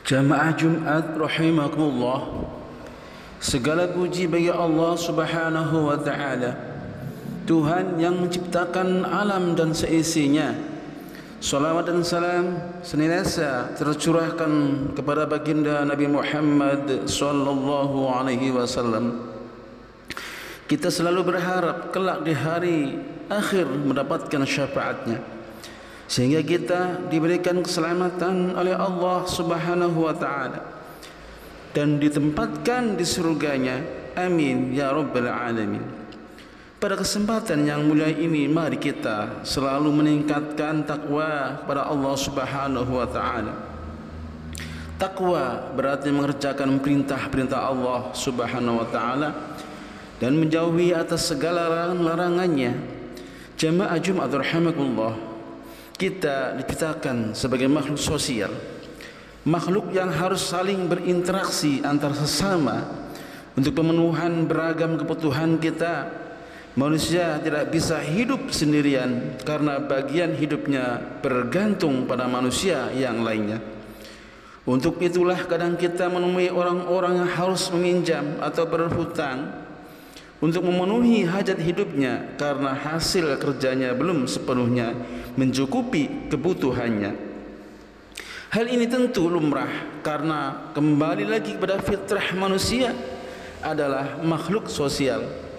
Jamaah Jumat rahimakumullah, segala puji bagi Allah Subhanahu wa taala, Tuhan yang menciptakan alam dan seisinya. Salawat dan salam senantiasa tercurahkan kepada baginda Nabi Muhammad sallallahu alaihi wasallam. Kita selalu berharap kelak di hari akhir mendapatkan syafaatnya, sehingga kita diberikan keselamatan oleh Allah Subhanahu wa taala dan ditempatkan di surganya. Amin ya rabbal alamin. Pada kesempatan yang mulia ini, mari kita selalu meningkatkan takwa kepada Allah Subhanahu wa taala. Takwa berarti mengerjakan perintah-perintah Allah Subhanahu wa taala dan menjauhi atas segala larangan-larangannya. Jamaah Jumat rahimakumullah, kita diciptakan sebagai makhluk sosial, makhluk yang harus saling berinteraksi antar sesama untuk pemenuhan beragam kebutuhan kita. Manusia tidak bisa hidup sendirian karena bagian hidupnya bergantung pada manusia yang lainnya. Untuk itulah kadang kita menemui orang-orang yang harus meminjam atau berhutang untuk memenuhi hajat hidupnya karena hasil kerjanya belum sepenuhnya mencukupi kebutuhannya. Hal ini tentu lumrah karena kembali lagi kepada fitrah manusia adalah makhluk sosial.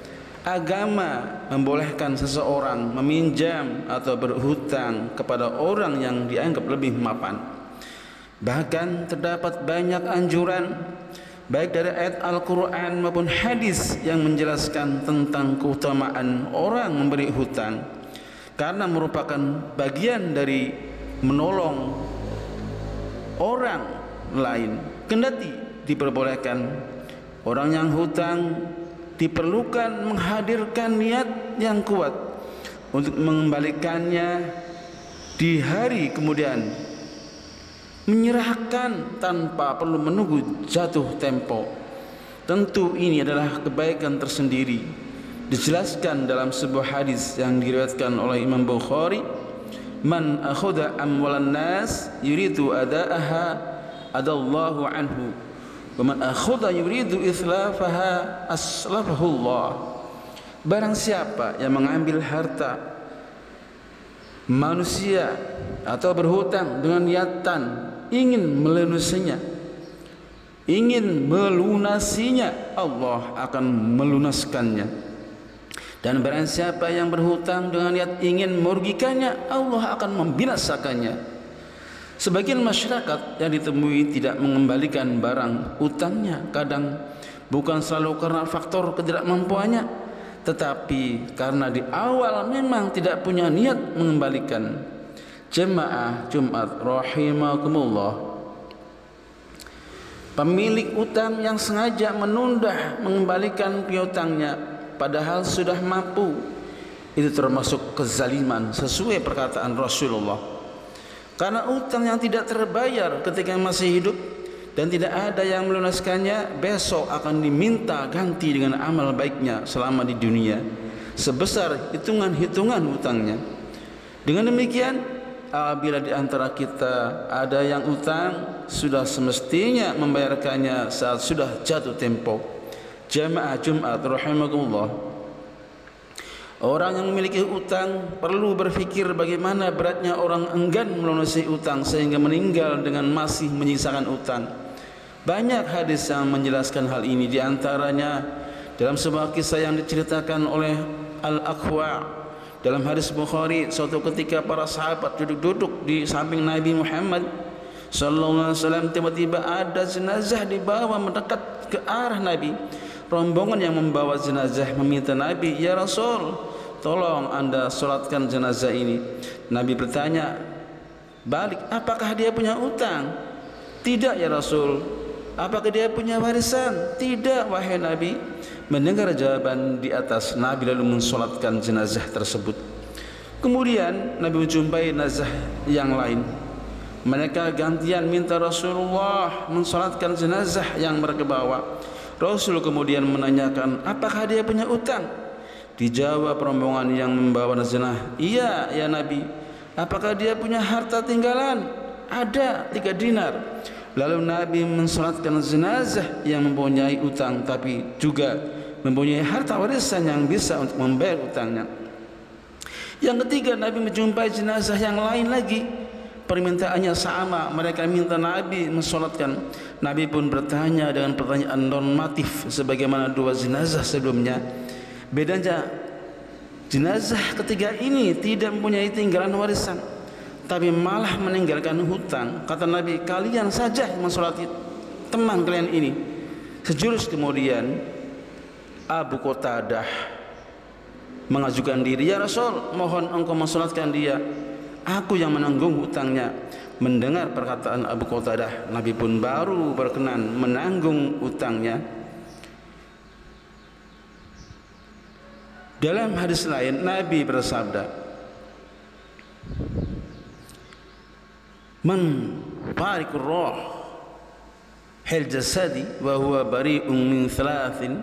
Agama membolehkan seseorang meminjam atau berhutang kepada orang yang dianggap lebih mapan. Bahkan terdapat banyak anjuran baik dari ayat Al-Quran maupun hadis yang menjelaskan tentang keutamaan orang memberi hutang, karena merupakan bagian dari menolong orang lain. Kendati diperbolehkan, orang yang hutang diperlukan menghadirkan niat yang kuat untuk mengembalikannya di hari kemudian, menyerahkan tanpa perlu menunggu jatuh tempo. Tentu ini adalah kebaikan tersendiri. Dijelaskan dalam sebuah hadis yang diriwayatkan oleh Imam Bukhari, man akhudha amwalan nas yuridu adaaha adallahu anhu wa man akhudha yuridu ithlafaha aslafahullah. Barang siapa yang mengambil harta manusia atau berhutang dengan niatan ingin melunasinya, Allah akan melunaskannya. Dan barang siapa yang berhutang dengan niat ingin merugikannya, Allah akan membinasakannya. Sebagian masyarakat yang ditemui tidak mengembalikan barang utangnya, kadang bukan selalu karena faktor ketidakmampuannya, tetapi karena di awal memang tidak punya niat mengembalikan. Jemaah Jumat rahimakumullah, pemilik utang yang sengaja menunda mengembalikan piutangnya padahal sudah mampu, itu termasuk kezaliman sesuai perkataan Rasulullah. Karena utang yang tidak terbayar ketika masih hidup dan tidak ada yang melunaskannya, besok akan diminta ganti dengan amal baiknya selama di dunia sebesar hitungan-hitungan utangnya. Dengan demikian, apabila di antara kita ada yang utang, sudah semestinya membayarkannya saat sudah jatuh tempo. Jamaah Jumat rahimakumullah, orang yang memiliki utang perlu berfikir bagaimana beratnya orang enggan melunasi utang sehingga meninggal dengan masih menyisakan utang. Banyak hadis yang menjelaskan hal ini, di antaranya dalam sebuah kisah yang diceritakan oleh Al-Aqwa dalam hadis Bukhari. Suatu ketika para sahabat duduk-duduk di samping Nabi Muhammad sallallahu alaihi wasallam, tiba-tiba ada jenazah dibawa mendekat ke arah Nabi. Rombongan yang membawa jenazah meminta Nabi, "Ya Rasul, tolong Anda solatkan jenazah ini." Nabi bertanya balik, "Apakah dia punya utang?" "Tidak ya Rasul." "Apakah dia punya warisan?" "Tidak wahai Nabi." Mendengar jawaban di atas, Nabi lalu mensolatkan jenazah tersebut. Kemudian Nabi menjumpai jenazah yang lain. Mereka gantian minta Rasulullah mensolatkan jenazah yang mereka bawa. Rasul kemudian menanyakan, "Apakah dia punya utang?" Dijawab rombongan yang membawa jenazah, "Iya ya Nabi." "Apakah dia punya harta tinggalan?" "Ada 3 dinar." Lalu Nabi mensolatkan jenazah yang mempunyai utang tapi juga mempunyai harta warisan yang bisa untuk membayar utangnya. Yang ketiga, Nabi menjumpai jenazah yang lain lagi, permintaannya sama, mereka minta Nabi mensolatkan. Nabi pun bertanya dengan pertanyaan normatif sebagaimana dua jenazah sebelumnya. Bedanya jenazah ketiga ini tidak mempunyai tinggalan warisan, tapi malah meninggalkan hutang. Kata Nabi, kalian saja yang mensolati teman kalian ini. Sejurus kemudian Abu Qatadah mengajukan diri, ya Rasul, mohon engkau mensolatkan dia, aku yang menanggung hutangnya. Mendengar perkataan Abu Qatadah, Nabi pun baru berkenan menanggung hutangnya. Dalam hadis lain Nabi bersabda, man fariqur ruh hil jasadi wa huwa bari'un min thalathin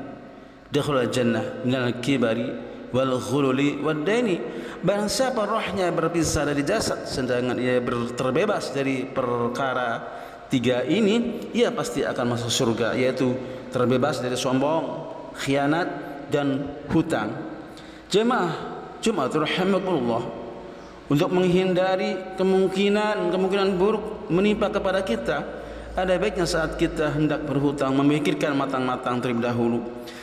dakhala jannah minal kibari wal ghululi wad daini. Barang siapa rohnya berpisah dari jasad sedangkan ia terbebas dari perkara tiga ini, ia pasti akan masuk surga, yaitu terbebas dari sombong, khianat dan hutang. Jemaah Jumat rahimakumullah, untuk menghindari kemungkinan buruk menimpa kepada kita, ada baiknya saat kita hendak berhutang memikirkan matang-matang terlebih dahulu,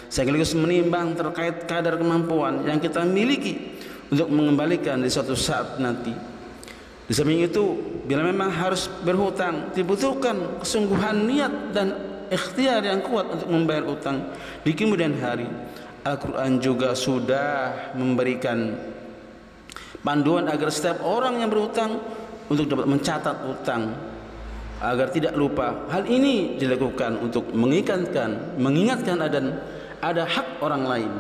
sekaligus menimbang terkait kadar kemampuan yang kita miliki untuk mengembalikan di suatu saat nanti. Di samping itu, bila memang harus berhutang, dibutuhkan kesungguhan niat dan ikhtiar yang kuat untuk membayar hutang di kemudian hari. Al-Quran juga sudah memberikan panduan agar setiap orang yang berhutang untuk dapat mencatat hutang agar tidak lupa. Hal ini dilakukan untuk mengingatkan ada hak orang lain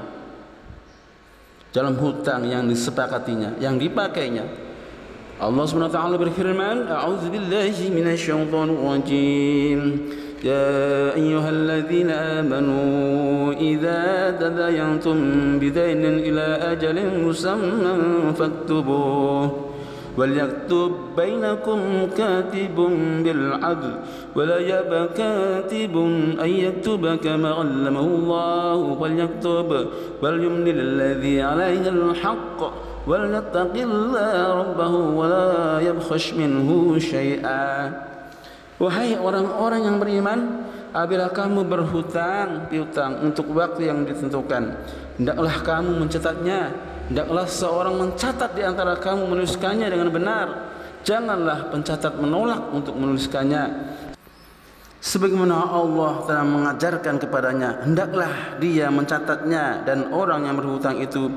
dalam hutang yang disepakatinya, yang dipakainya. Allah Subhanahu wa taala berfirman, a'udzubillahi minasyaitonir rajim. يا أيها الذين آمنوا إذا تداينتم بدين إلى أجل مسمى فاكتبوه وليكتب بينكم كاتب بالعدل ولا يأبى كاتب أن يكتب كما علمه الله وليكتب وليملل الذي عليه الحق وليتق الله ربه ولا يبخس منه شيئا. Wahai orang-orang yang beriman, apabila kamu berhutang piutang untuk waktu yang ditentukan, hendaklah kamu mencatatnya. Hendaklah seorang mencatat di antara kamu menuliskannya dengan benar. Janganlah pencatat menolak untuk menuliskannya. Sebagaimana Allah telah mengajarkan kepadanya, hendaklah dia mencatatnya dan orang yang berhutang itu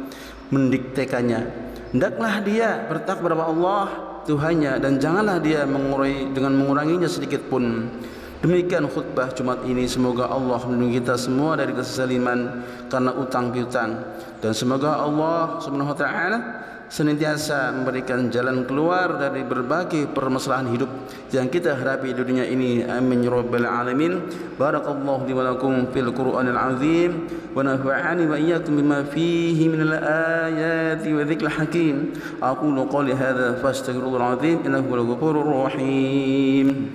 mendiktekannya. Hendaklah dia bertakwa kepada Allah Tuhannya dan janganlah dia menguranginya sedikit pun. Demikian khutbah Jumat ini. Semoga Allah melindungi kita semua dari kezaliman karena utang piutang, dan semoga Allah Subhanahu wa taala senantiasa memberikan jalan keluar dari berbagai permasalahan hidup yang kita hadapi di dunia ini. Amin ya rabbal alamin. Barakallahu li wa lakum fil Qur'anil azim wa nafa'ani wa iyyakum bima fihi minal ayati wa dzikril hakim. Aqulu qawli hadza fastaghfirullahal azim innahu huwal ghafurur rahim.